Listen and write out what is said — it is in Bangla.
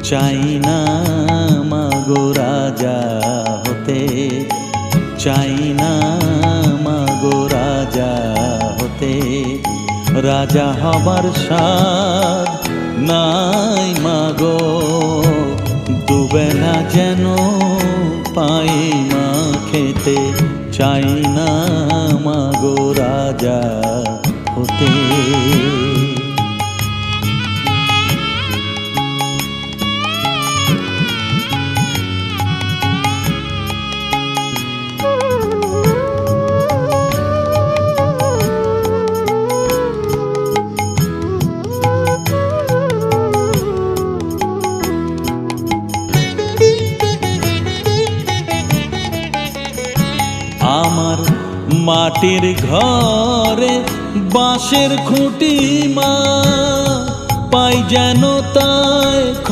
চাই না মাগো রাজা হতে, চাই না মাগো রাজা হতে। রাজা হবার স্বাদ নাই মাগো, দুবেলা যেন পাই মা খেতে। চাই না মাগো রাজা হতে। আমার মাটির ঘরে বাঁশের খুঁটি মা, পাই যেন তাই